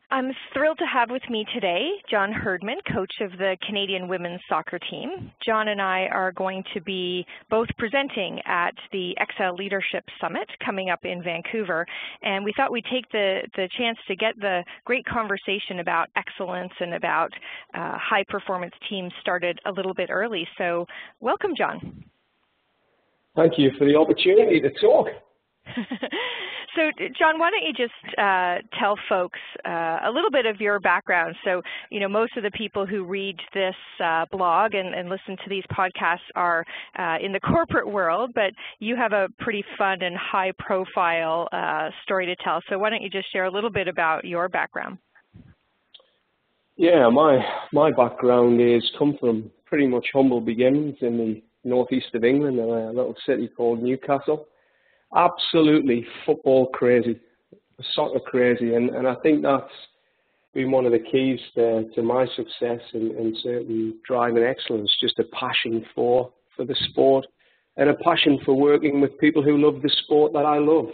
I'm thrilled to have with me today John Herdman, coach of the Canadian women's soccer team. John and I are going to be both presenting at the Excel Leadership Summit coming up in Vancouver, and we thought we'd take the chance to get the great conversation about excellence and about high-performance teams started a little bit early. So welcome, John. Thank you for the opportunity to talk. So, John, why don't you just tell folks a little bit of your background? So, you know, most of the people who read this blog and listen to these podcasts are in the corporate world, but you have a pretty fun and high-profile story to tell. So why don't you just share a little bit about your background? Yeah, my background is come from pretty much humble beginnings in the northeast of England in a little city called Newcastle. Absolutely football crazy, soccer crazy, and I think that's been one of the keys to my success and certainly driving excellence, just a passion for the sport and a passion for working with people who love the sport that I love.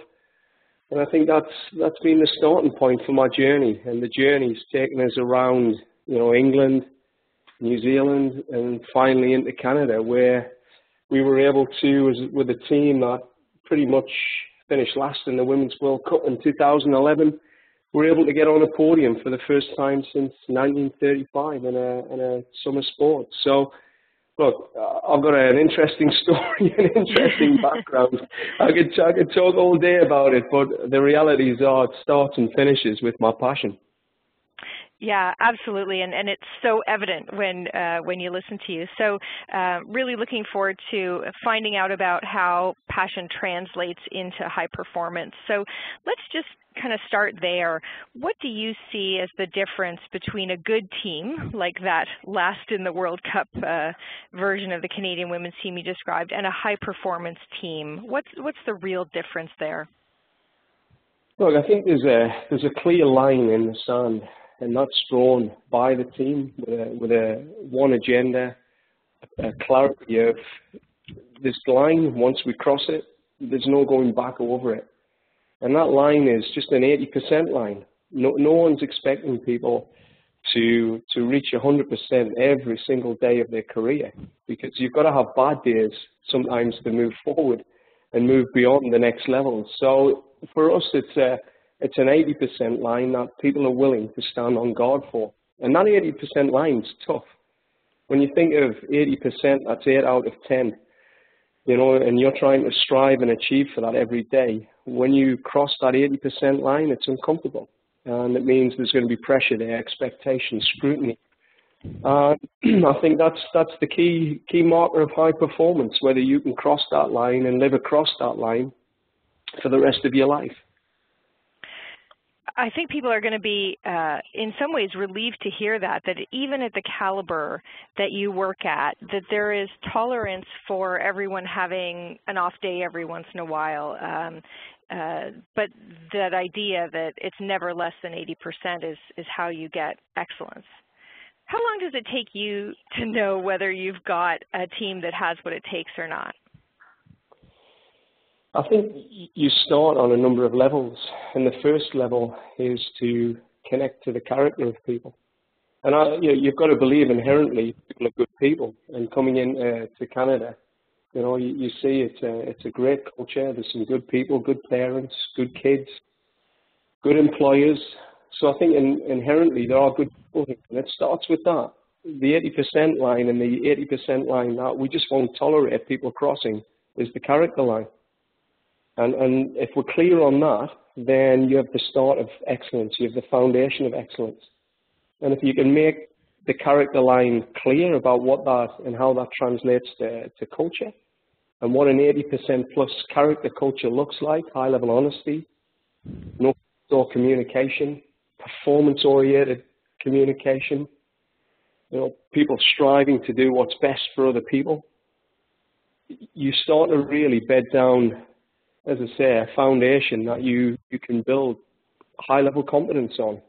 And I think that's been the starting point for my journey, and the journey's taken us around, you know, England, New Zealand, and finally into Canada, where we were able to, with a team that pretty much finished last in the Women's World Cup in 2011. We're able to get on a podium for the first time since 1935 in a summer sport. So, look, I've got an interesting story, an interesting background. I could talk all day about it, but the realities are it starts and finishes with my passion. Yeah, absolutely, and it's so evident when you listen to you. So really looking forward to finding out about how passion translates into high performance. So let's just kind of start there. What do you see as the difference between a good team, like that last in the World Cup version of the Canadian women's team you described, and a high performance team? What's the real difference there? Look, I think there's a clear line in the sand, and that's drawn by the team with a one agenda, a clarity of this line. Once we cross it, there's no going back over it. And that line is just an 80% line. No one's expecting people to reach 100% every single day of their career, because you've got to have bad days sometimes to move forward and move beyond the next level. So for us, it's an 80% line that people are willing to stand on guard for. And that 80% line's tough. When you think of 80%, that's 8 out of 10. You know, and you're trying to strive and achieve for that every day. When you cross that 80% line, it's uncomfortable. And it means there's going to be pressure there, expectation, scrutiny. I think that's the key marker of high performance, whether you can cross that line and live across that line for the rest of your life. I think people are going to be, in some ways, relieved to hear that even at the caliber that you work at, that there is tolerance for everyone having an off day every once in a while. But that idea that it's never less than 80% is how you get excellence. How long does it take you to know whether you've got a team that has what it takes or not? I think you start on a number of levels, and the first level is to connect to the character of people. And you've got to believe inherently people are good people. And coming to Canada, you know, you see it's a great culture. There's some good people, good parents, good kids, good employers. So I think inherently there are good people here, and it starts with that. The 80% line and the 80% line that we just won't tolerate people crossing is the character line. And if we're clear on that, then you have the start of excellence. You have the foundation of excellence. And if you can make the character line clear about what that and how that translates to culture, and what an 80% plus character culture looks like, high level honesty, no communication, performance-oriented communication, you know, people striving to do what's best for other people, you start to really bed down, as I say, a foundation that you can build high-level competence on.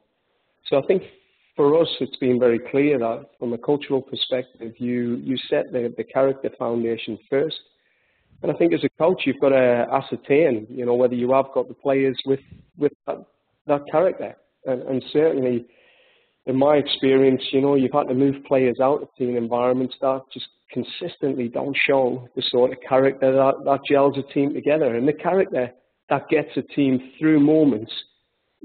So I think for us, it's been very clear that from a cultural perspective, you set the character foundation first. And I think as a coach, you've got to ascertain, you know, whether you have got the players with that character. And certainly, in my experience, you know, you've had to move players out of team environments that just consistently don't show the sort of character that gels a team together, and the character that gets a team through moments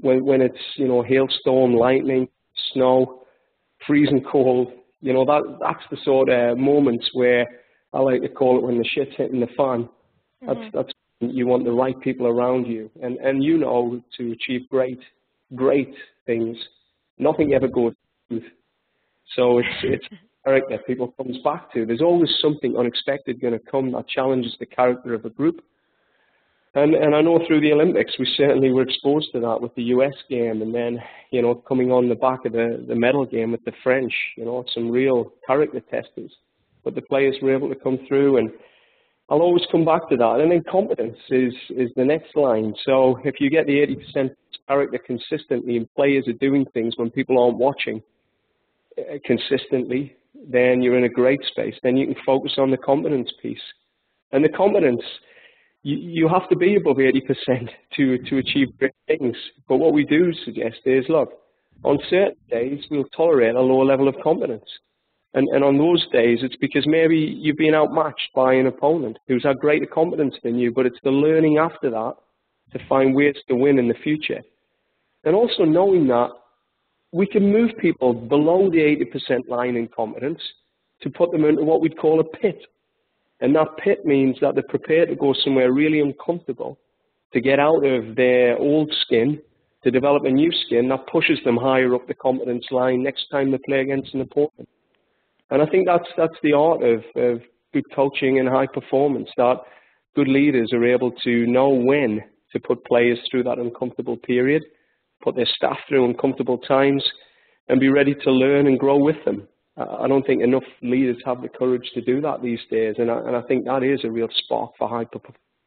when it's, you know, hailstorm, lightning, snow, freezing cold. You know, that's the sort of moments where I like to call it when the shit's hitting the fan. That's you want the right people around you, and you know, to achieve great things, nothing ever goes smooth. So it's character people comes back to. There's always something unexpected going to come that challenges the character of a group. And I know through the Olympics we certainly were exposed to that with the US game, and then, you know, coming on the back of the medal game with the French, you know, some real character testers. But the players were able to come through, and I'll always come back to that. And then competence is the next line. So if you get the 80% character consistently and players are doing things when people aren't watching consistently, then you're in a great space. Then you can focus on the competence piece. And the competence, you have to be above 80% to achieve great things. But what we do suggest is, look, on certain days we'll tolerate a lower level of competence. And on those days, it's because maybe you've been outmatched by an opponent who's had greater competence than you, but it's the learning after that to find ways to win in the future. And also knowing that we can move people below the 80% line in competence to put them into what we'd call a pit. And that pit means that they're prepared to go somewhere really uncomfortable to get out of their old skin, to develop a new skin that pushes them higher up the competence line next time they play against an opponent. And I think that's the art of good coaching and high performance, that good leaders are able to know when to put players through that uncomfortable period, put their staff through uncomfortable times, and be ready to learn and grow with them. I don't think enough leaders have the courage to do that these days, and I think that is a real spark for high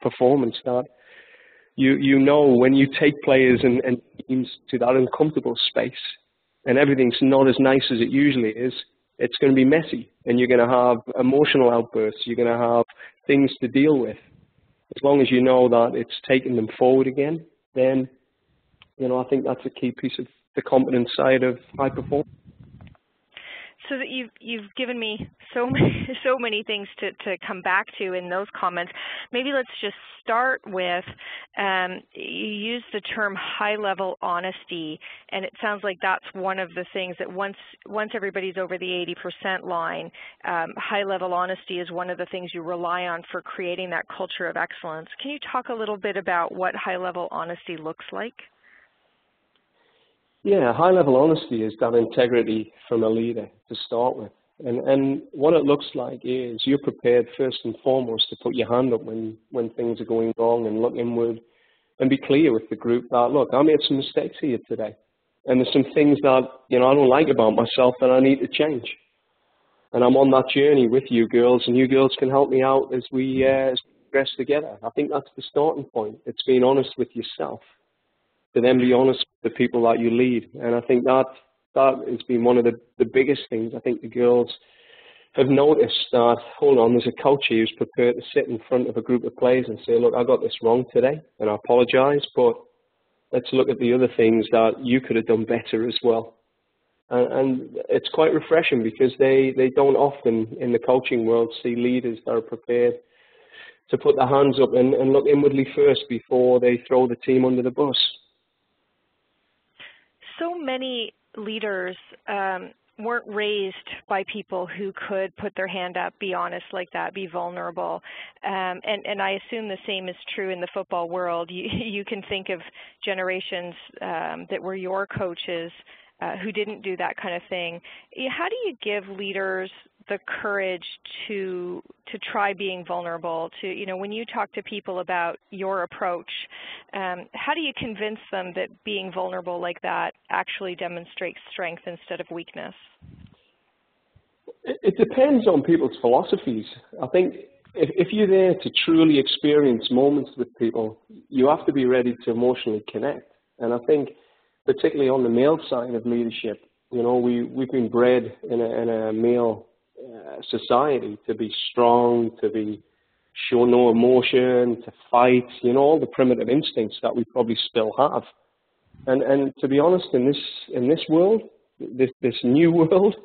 performance, that you know when you take players and teams to that uncomfortable space and everything's not as nice as it usually is, it's going to be messy, and you're going to have emotional outbursts, you're going to have things to deal with. As long as you know that it's taking them forward again, then, you know, I think that's a key piece of the competence side of high performance. So that you've given me so many things to come back to in those comments. Maybe let's just start with, you use the term high-level honesty, and it sounds like that's one of the things that once everybody's over the 80% line, high-level honesty is one of the things you rely on for creating that culture of excellence. Can you talk a little bit about what high-level honesty looks like? Yeah, high-level honesty is that integrity from a leader to start with. And what it looks like is you're prepared first and foremost to put your hand up when things are going wrong and look inward and be clear with the group that, look, I made some mistakes here today. And there's some things that, you know, I don't like about myself that I need to change. And I'm on that journey with you girls, and you girls can help me out as we progress together. I think that's the starting point. It's being honest with yourself, to then be honest with the people that you lead. And I think that has been one of the biggest things. I think the girls have noticed that, hold on, there's a coach here who's prepared to sit in front of a group of players and say, look, I got this wrong today, and I apologize, but let's look at the other things that you could have done better as well. And it's quite refreshing, because they don't often in the coaching world see leaders that are prepared to put their hands up and look inwardly first before they throw the team under the bus. So many leaders weren't raised by people who could put their hand up, be honest like that, be vulnerable. And I assume the same is true in the football world. You can think of generations that were your coaches who didn't do that kind of thing. How do you give leaders the courage to try being vulnerable? To, you know, when you talk to people about your approach, how do you convince them that being vulnerable like that actually demonstrates strength instead of weakness? It depends on people's philosophies. I think if you're there to truly experience moments with people, you have to be ready to emotionally connect. And I think particularly on the male side of leadership, you know, we've been bred in a male society to be strong, to show no emotion, to fight, you know, all the primitive instincts that we probably still have. And to be honest, in this world, this new world,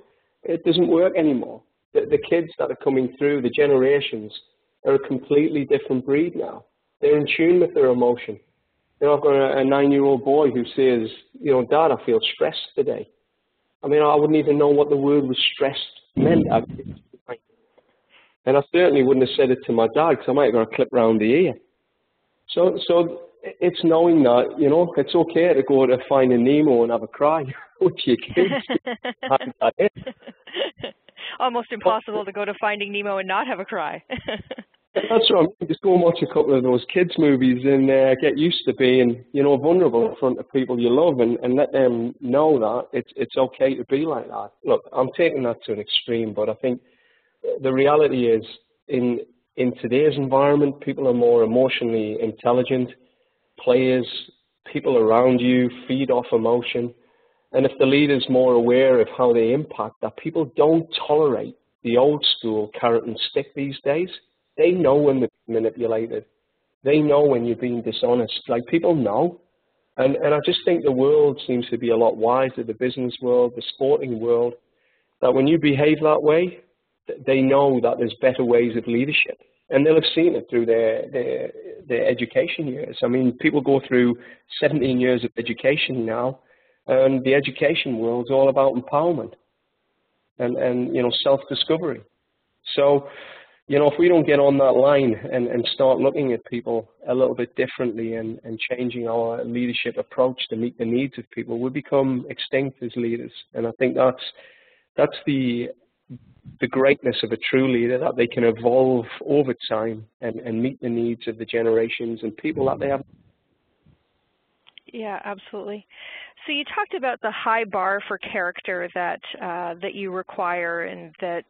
it doesn't work anymore. The kids that are coming through, the generations, are a completely different breed now. They're in tune with their emotion. You know, I've got a 9-year-old boy who says, you know, Dad, I feel stressed today. I mean, I wouldn't even know what the word was stressed meant. And I certainly wouldn't have said it to my dad because I might have got a clip round the ear. So it's knowing that, you know, it's okay to go to Finding Nemo and have a cry with your kids. Almost impossible to go to Finding Nemo and not have a cry. That's right. Just go and watch a couple of those kids' movies and get used to being, you know, vulnerable in front of people you love, and let them know that it's okay to be like that. Look, I'm taking that to an extreme, but I think the reality is in today's environment, people are more emotionally intelligent. Players, people around you feed off emotion. And if the leader's more aware of how they impact that, people don't tolerate the old school carrot and stick these days. They know when they're manipulated. They know when you're being dishonest. Like, people know. And I just think the world seems to be a lot wiser, the business world, the sporting world, that when you behave that way, they know that there's better ways of leadership. And they'll have seen it through their education years. I mean, people go through 17 years of education now, and the education world's all about empowerment and you know, self-discovery. So, you know, if we don't get on that line and start looking at people a little bit differently and changing our leadership approach to meet the needs of people, we become extinct as leaders. And I think that's the greatness of a true leader, that they can evolve over time and meet the needs of the generations and people that they have. Yeah, absolutely. So you talked about the high bar for character that you require, and that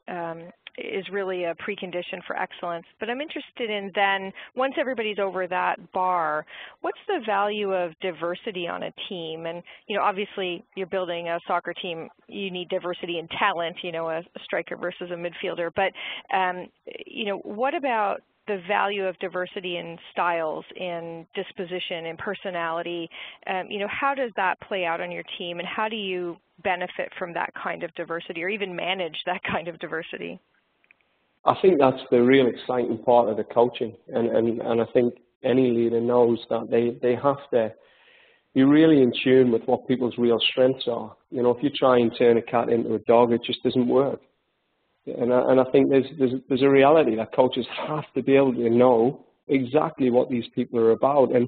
is really a precondition for excellence. But I'm interested in then, once everybody's over that bar, what's the value of diversity on a team? And, you know, obviously you're building a soccer team, you need diversity in talent, you know, a striker versus a midfielder. But, you know, what about the value of diversity in styles, in disposition, in personality? You know, how does that play out on your team, and how do you benefit from that kind of diversity, or even manage that kind of diversity? I think that's the real exciting part of the coaching, and I think any leader knows that they have to be really in tune with what people's real strengths are. You know, if you try and turn a cat into a dog, it just doesn't work. And I think there's a reality that coaches have to be able to know exactly what these people are about. And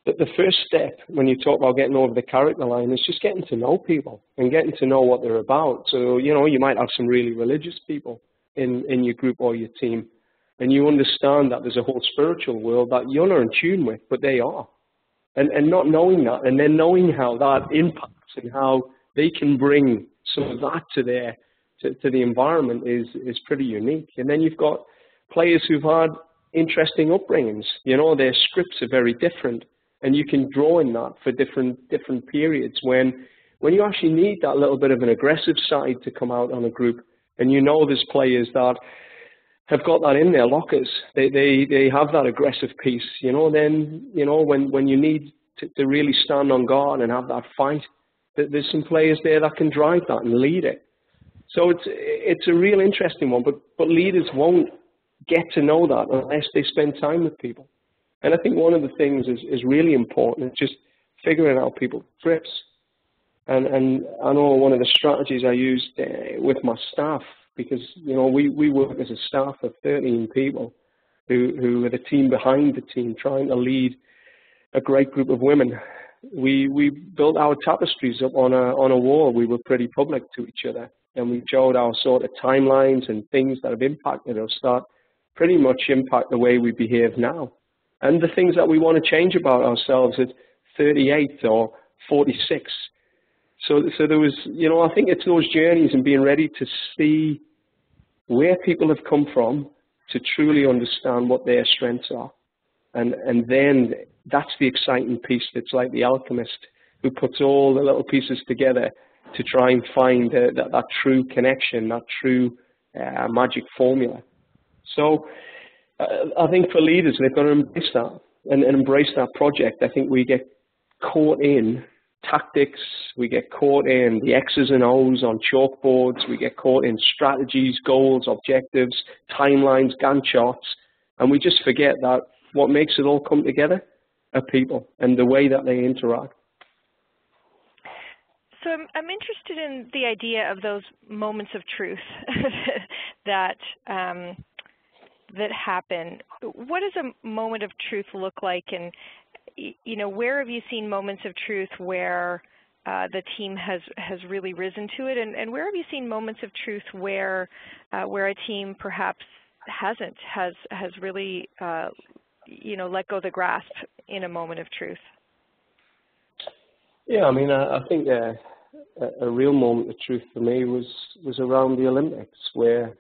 the first step when you talk about getting over the character line is just getting to know people and getting to know what they're about. So, you know, you might have some really religious people in your group or your team, and you understand that there's a whole spiritual world that you're not in tune with, but they are. And not knowing that, and then knowing how that impacts and how they can bring some of that to the environment is pretty unique. And then you've got players who've had interesting upbringings. You know, their scripts are very different, and you can draw in that for different periods when you actually need that little bit of an aggressive side to come out on a group. And you know there's players that have got that in their lockers. They have that aggressive piece. You know, then, you know, when you need to really stand on guard and have that fight, there's some players there that can drive that and lead it. So it's a real interesting one, but leaders won't get to know that unless they spend time with people. And I think one of the things is really important, is just figuring out people's scripts. And I know one of the strategies I used with my staff, because, you know, we work as a staff of 13 people who are the team behind the team, trying to lead a great group of women. We built our tapestries up on a wall. We were pretty public to each other, and we showed our sort of timelines and things that have impacted us that pretty much impact the way we behave now, and the things that we want to change about ourselves at 38 or 46. So there was, you know, I think it's those journeys and being ready to see where people have come from to truly understand what their strengths are. And then that's the exciting piece. That's like the alchemist who puts all the little pieces together to try and find that true connection, that true magic formula. So I think for leaders, they've got to embrace that and embrace that project. I think we get caught in tactics, we get caught in the X's and O's on chalkboards, we get caught in strategies, goals, objectives, timelines, Gantt charts, and we just forget that what makes it all come together are people and the way that they interact. So I'm interested in the idea of those moments of truth that that happen. What does a moment of truth look like, and where have you seen moments of truth where the team has really risen to it, and where have you seen moments of truth where a team perhaps has really let go of the grasp in a moment of truth? Yeah, I mean, I think a real moment of truth for me was around the Olympics, where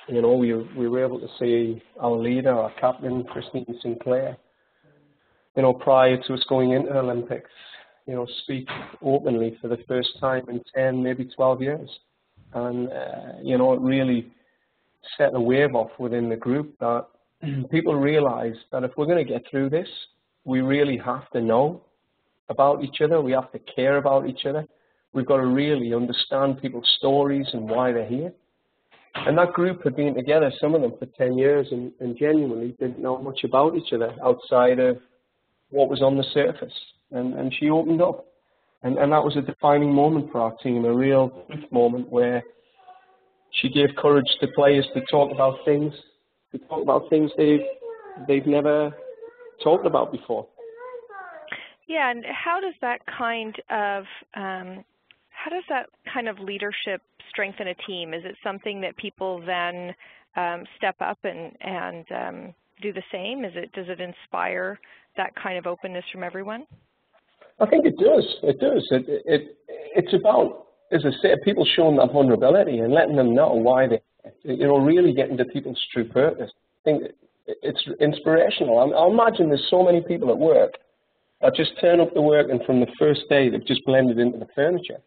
we were able to see our leader, our captain, Christine Sinclair, prior to us going into the Olympics, speak openly for the first time in 10, maybe 12 years. And, it really set a wave off within the group that people realize that if we're going to get through this, we really have to know about each other. We have to care about each other. We've got to really understand people's stories and why they're here. And that group had been together, some of them for 10 years, and genuinely didn't know much about each other outside of what was on the surface. And she opened up. And that was a defining moment for our team, a real moment where she gave courage to players to talk about things they've never talked about before. Yeah, and how does that kind of leadership strengthen a team? Is it something that people then step up and do the same? Does it inspire that kind of openness from everyone? I think it does. It does. It's about, as I said, people showing that vulnerability and letting them know why they, really getting to people's true purpose. I think it's inspirational. I imagine there's so many people at work that just turn up to work and from the first day they've just blended into the furniture.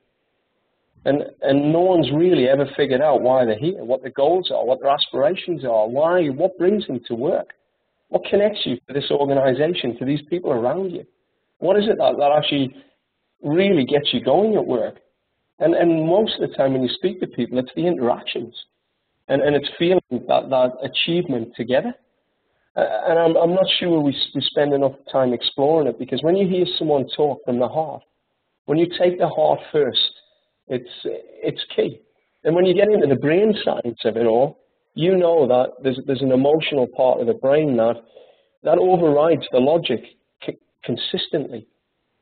And no one's really ever figured out why they're here, what their goals are, what their aspirations are, what brings them to work, what connects you to this organization, to these people around you. What is it that actually really gets you going at work? And most of the time when you speak to people, it's the interactions. And it's feeling that achievement together. And I'm not sure we spend enough time exploring it, because when you hear someone talk from the heart, when you take the heart first, it's key. And when you get into the brain science of it all, you know that there's an emotional part of the brain that overrides the logic consistently.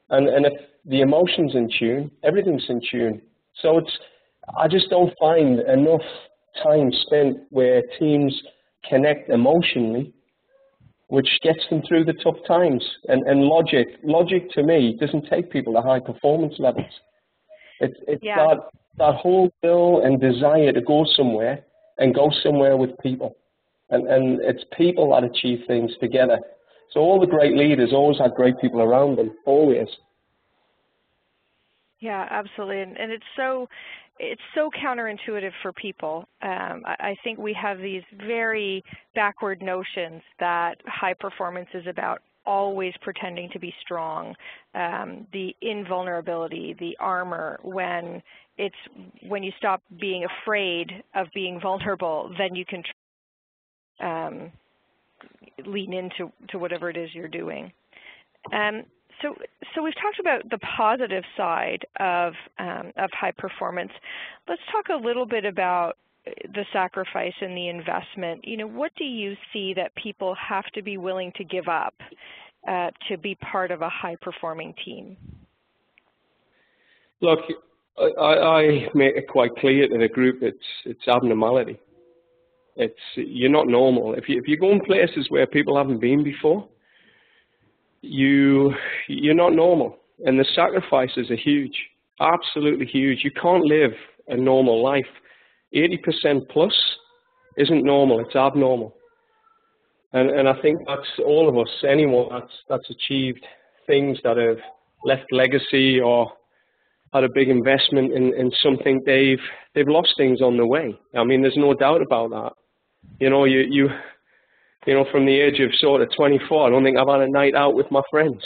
And if the emotion's in tune, everything's in tune. So I just don't find enough time spent where teams connect emotionally, which gets them through the tough times. And logic to me doesn't take people to high performance levels. It's that whole will and desire to go somewhere and go somewhere with people. And it's people that achieve things together. So all the great leaders always had great people around them, always. Yeah, absolutely. And it's so counterintuitive for people. I think we have these very backward notions that high performance is about always pretending to be strong, the invulnerability, the armor. When you stop being afraid of being vulnerable, then you can lean into whatever it is you're doing. So we've talked about the positive side of high performance. Let's talk a little bit about the sacrifice and the investment. What do you see that people have to be willing to give up to be part of a high-performing team? Look, I make it quite clear to the group it's abnormality. You're not normal. If you go in places where people haven't been before, you're not normal. And the sacrifices are huge, absolutely huge. You can't live a normal life. 80% plus isn't normal, it's abnormal. And I think that's all of us, anyone that's achieved things that have left legacy or had a big investment in something, they've lost things on the way. I mean, there's no doubt about that. From the age of sort of 24, I don't think I've had a night out with my friends.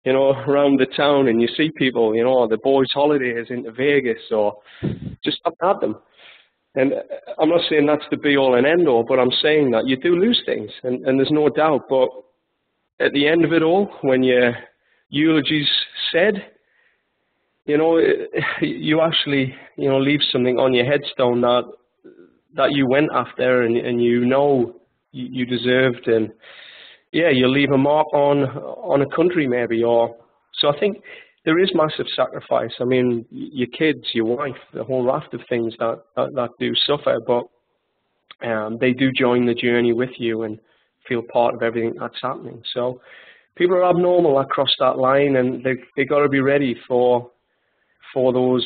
you know, around the town, and you see people, you know, the boys' holidays into Vegas, or just up at them. And I'm not saying that's the be-all and end-all, but I'm saying that you do lose things, and there's no doubt. But at the end of it all, when your eulogy's said, you know, you actually, you know, leave something on your headstone that you went after, and you know you deserved, and yeah, you leave a mark on a country maybe. Or so I think there is massive sacrifice. I mean, your kids, your wife, the whole raft of things that do suffer, but they do join the journey with you and feel part of everything that's happening. So people are abnormal that cross that line, and they got to be ready for those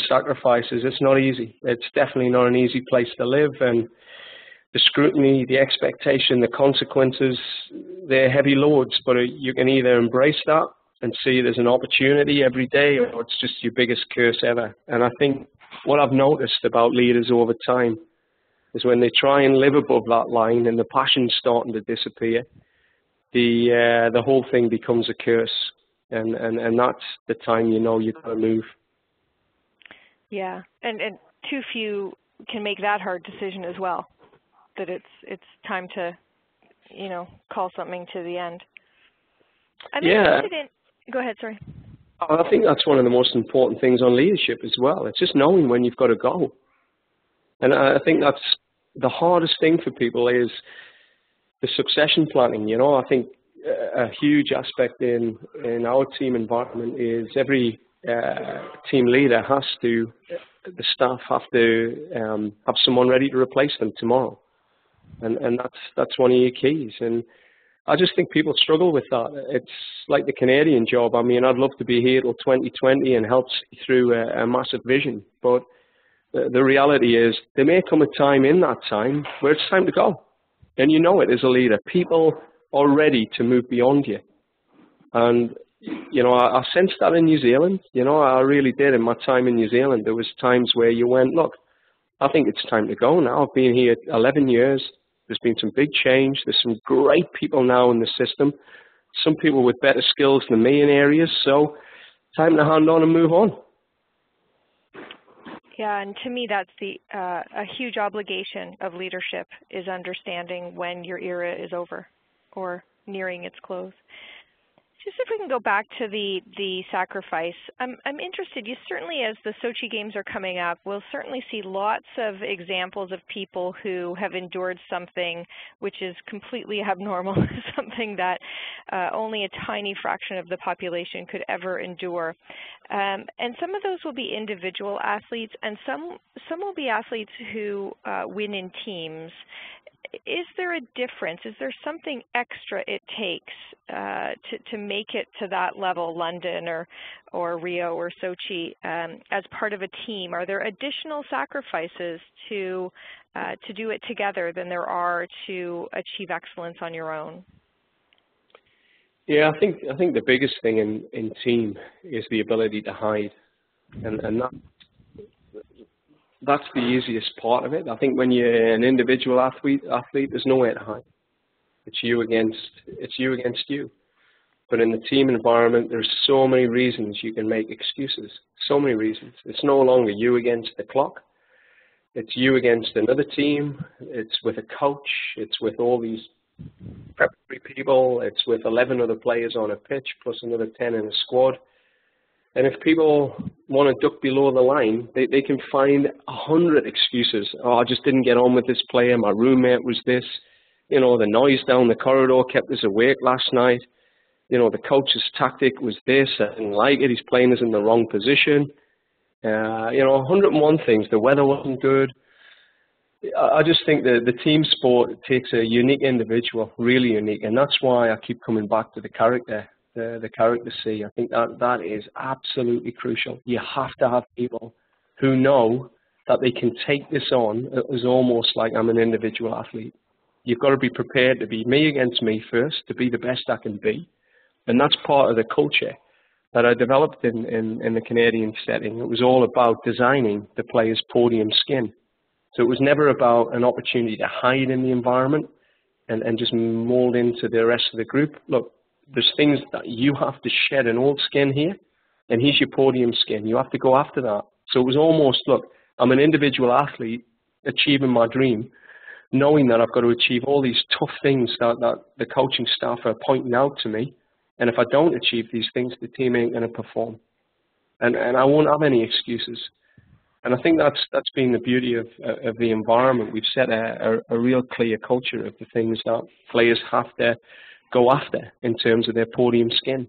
sacrifices. It's not easy. It's definitely not an easy place to live, and the scrutiny, the expectation, the consequences, they're heavy loads, but you can either embrace that and see it as an opportunity every day, or it's just your biggest curse ever. And I think what I've noticed about leaders over time is when they try and live above that line and the passion's starting to disappear, the whole thing becomes a curse. And that's the time you know you've got to move. Yeah, and too few can make that hard decision as well, that it's time to, you know, call something to the end. I'm interested in, go ahead, sorry. I think that's one of the most important things on leadership as well. It's just knowing when you've got to go. And I think that's the hardest thing for people is the succession planning. You know, I think a huge aspect in our team environment is every team leader has to, the staff have to have someone ready to replace them tomorrow. And that's one of your keys. And I just think people struggle with that. It's like the Canadian job. I mean, I'd love to be here till 2020 and help see through a massive vision. But the reality is there may come a time in that time where it's time to go. And you know it as a leader. People are ready to move beyond you. And, you know, I sensed that in New Zealand. You know, I really did in my time in New Zealand. There was times where you went, look, I think it's time to go now. I've been here 11 years. There's been some big change. There's some great people now in the system. Some people with better skills than me in areas. So time to hand on and move on. Yeah, and to me that's a huge obligation of leadership is understanding when your era is over or nearing its close. Just if we can go back to the sacrifice, I'm interested, you certainly, as the Sochi Games are coming up, we'll certainly see lots of examples of people who have endured something which is completely abnormal, something that only a tiny fraction of the population could ever endure. And some of those will be individual athletes, and some will be athletes who win in teams. Is there a difference? Is there something extra it takes to make it to that level, London or Rio or Sochi, as part of a team? Are there additional sacrifices to do it together than there are to achieve excellence on your own? Yeah, I think the biggest thing in team is the ability to hide, and that's the easiest part of it. I think when you're an individual athlete, there's nowhere to hide. It's you against you. But in the team environment, there's so many reasons you can make excuses. So many reasons. It's no longer you against the clock. It's you against another team. It's with a coach. It's with all these preparatory people. It's with 11 other players on a pitch plus another 10 in a squad. And if people want to duck below the line, they can find 100 excuses. Oh, I just didn't get on with this player. My roommate was this. You know, the noise down the corridor kept us awake last night. You know, the coach's tactic was this. I didn't like it. He's playing us in the wrong position. You know, 101 things. The weather wasn't good. I just think that the team sport takes a unique individual, really unique. And that's why I keep coming back to the character. The character C. I think that is absolutely crucial. You have to have people who know that they can take this on as almost like I'm an individual athlete. You've got to be prepared to be me against me first, to be the best I can be. And that's part of the culture that I developed in the Canadian setting. It was all about designing the player's podium skin. So it was never about an opportunity to hide in the environment and just mold into the rest of the group. Look, there's things that you have to shed an old skin here, and here's your podium skin. You have to go after that. So it was almost, look, I'm an individual athlete achieving my dream, knowing that I've got to achieve all these tough things that the coaching staff are pointing out to me. And if I don't achieve these things, the team ain't going to perform. And I won't have any excuses. And I think that's been the beauty of the environment. We've set a real clear culture of the things that players have to go after in terms of their podium skin.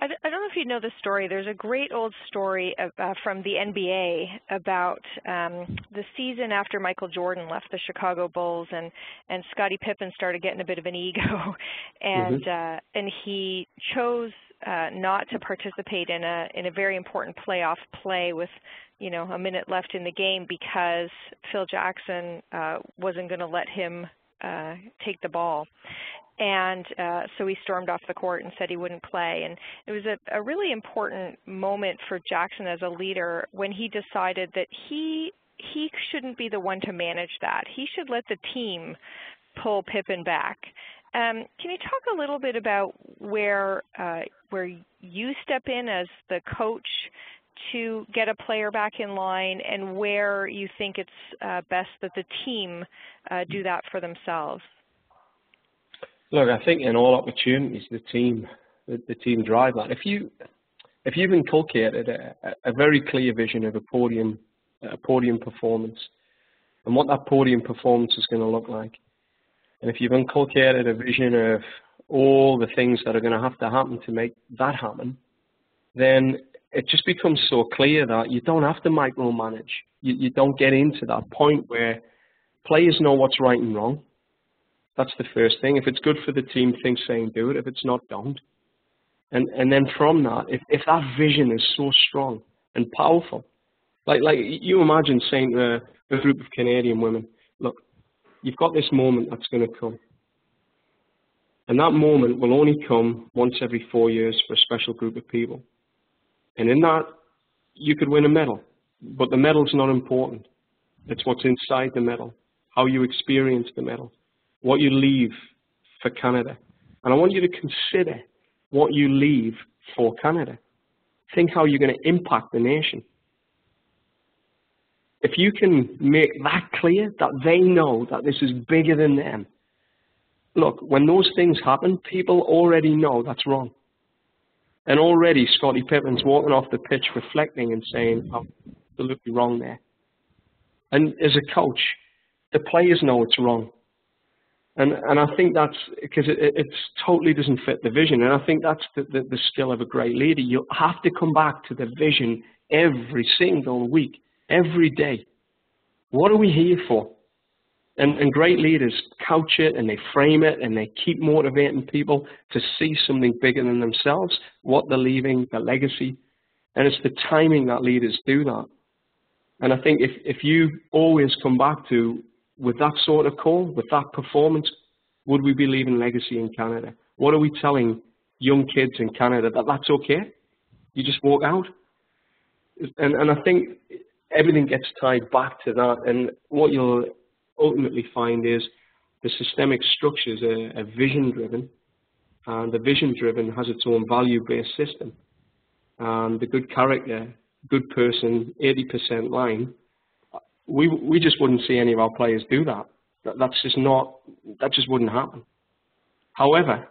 I don't know if you know the story. There's a great old story from the NBA about the season after Michael Jordan left the Chicago Bulls, and Scottie Pippen started getting a bit of an ego, and he chose not to participate in a very important playoff play with, you know, a minute left in the game because Phil Jackson wasn't going to let him take the ball. And so he stormed off the court and said he wouldn't play. And it was a really important moment for Jackson as a leader when he decided that he shouldn't be the one to manage that. He should let the team pull Pippen back. Can you talk a little bit about where you step in as the coach to get a player back in line, and where you think it's best that the team do that for themselves? Look, I think in all opportunities, the team drive that. If you've inculcated a very clear vision of a podium performance, and what that podium performance is going to look like, and if you've inculcated a vision of all the things that are going to happen to make that happen, then it just becomes so clear that you don't have to micromanage. You don't get into that point where players know what's right and wrong. That's the first thing. If it's good for the team, think, say, and do it. If it's not, don't. And then from that, if that vision is so strong and powerful, like you imagine saying to a group of Canadian women, look, you've got this moment that's going to come. And that moment will only come once every 4 years for a special group of people. And in that, you could win a medal. But the medal's not important. It's what's inside the medal, how you experience the medal, what you leave for Canada. And I want you to consider what you leave for Canada. Think how you're going to impact the nation. If you can make that clear, that they know that this is bigger than them, look, when those things happen, people already know that's wrong. And already Scottie Pippen's walking off the pitch reflecting and saying, I'm absolutely wrong there. And as a coach, the players know it's wrong. And I think that's because it totally doesn't fit the vision. And I think that's the skill of a great leader. You have to come back to the vision every single week, every day. What are we here for? And great leaders couch it and they frame it and they keep motivating people to see something bigger than themselves, what they're leaving, the legacy. And it's the timing that leaders do that. And I think if you always come back to, with that sort of call, with that performance, would we be leaving legacy in Canada? What are we telling young kids in Canada, that that's okay? You just walk out? And I think everything gets tied back to that. And what you'll ultimately find is the systemic structures are vision-driven, and the vision-driven has its own value-based system. And the good character, good person, 80% line, we just wouldn't see any of our players do that. That just wouldn't happen. However,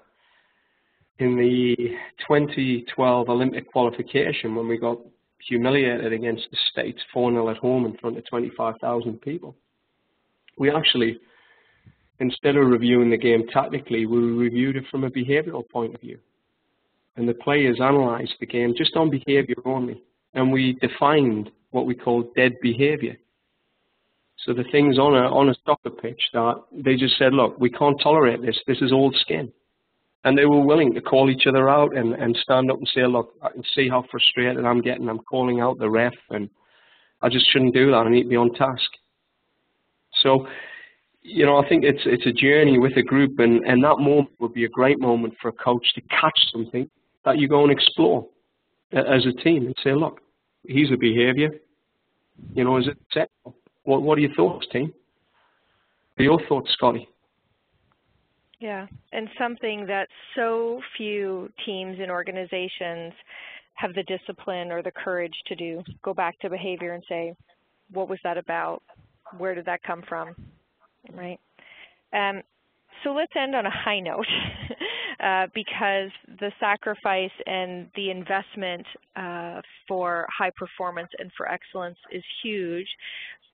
in the 2012 Olympic qualification, when we got humiliated against the States 4-0 at home in front of 25,000 people, we actually, instead of reviewing the game tactically, we reviewed it from a behavioural point of view. And the players analysed the game just on behaviour only. And we defined what we call dead behaviour. So the things on a soccer pitch that they just said, look, we can't tolerate this. This is old skin. And they were willing to call each other out and stand up and say, look, I can see how frustrated I'm getting. I'm calling out the ref, and I just shouldn't do that. I need to be on task. So, you know, I think it's a journey with a group, and that moment would be a great moment for a coach to catch something that you go and explore as a team and say, look, here's a behaviour. You know, is it acceptable? What are your thoughts, team? What are your thoughts, Scotty? Yeah, and something that so few teams and organizations have the discipline or the courage to do. Go back to behavior and say, what was that about? Where did that come from? Right? So let's end on a high note because the sacrifice and the investment for high performance and for excellence is huge.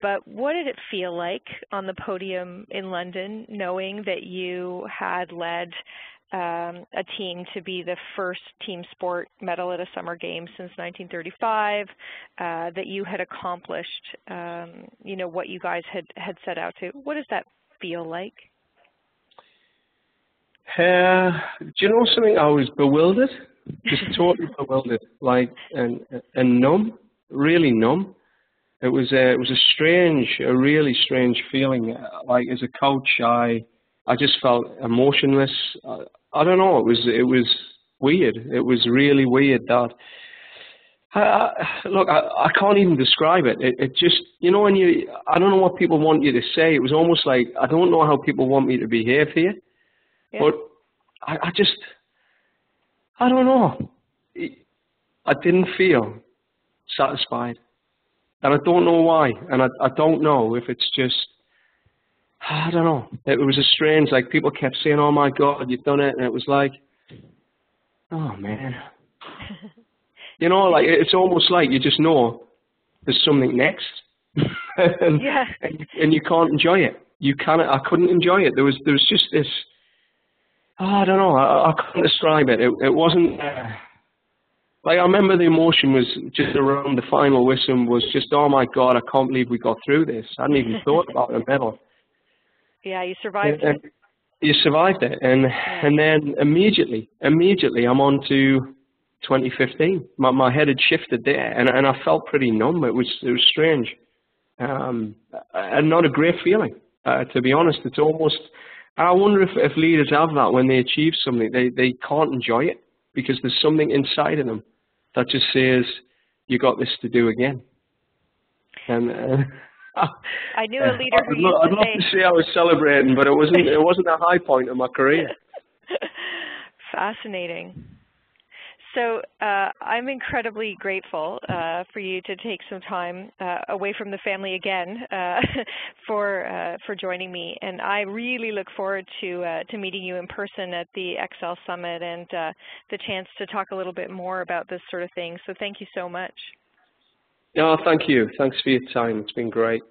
But what did it feel like on the podium in London, knowing that you had led a team to be the first team sport medal at a summer game since 1935, that you had accomplished, what you guys had set out to? What does that feel like? Do you know something? I was bewildered, just totally bewildered, and numb, really numb. It was a really strange feeling. Like as a coach, I just felt emotionless. I don't know. It was weird. It was really weird that. Look, I can't even describe it. It just, when I don't know what people want you to say. It was almost like I don't know how people want me to behave here. Yeah. But I don't know. I didn't feel satisfied. And I don't know why. And I don't know if it's just, I don't know. It was a strange, like people kept saying, oh my God, you've done it. And it was like, oh man. It's almost like you just know there's something next. and you can't enjoy it. I couldn't enjoy it. There was just this, I don't know. I couldn't describe it. It wasn't. I remember the emotion was just around the final whistle was just, oh my God, I can't believe we got through this. I hadn't even thought about the medal. Yeah, you survived it. You survived it, and then immediately I'm on to 2015. My head had shifted there, and I felt pretty numb. It was strange, and not a great feeling, to be honest. It's almost. I wonder if leaders have that when they achieve something, they can't enjoy it because there's something inside of them that just says, you got this to do again. And I knew a leader who I'd love to say I was celebrating, but it wasn't a high point of my career. Fascinating. So I'm incredibly grateful for you to take some time away from the family again for joining me, and I really look forward to meeting you in person at the Excel Summit and the chance to talk a little bit more about this sort of thing. So thank you so much. Yeah, thank you. Thanks for your time. It's been great.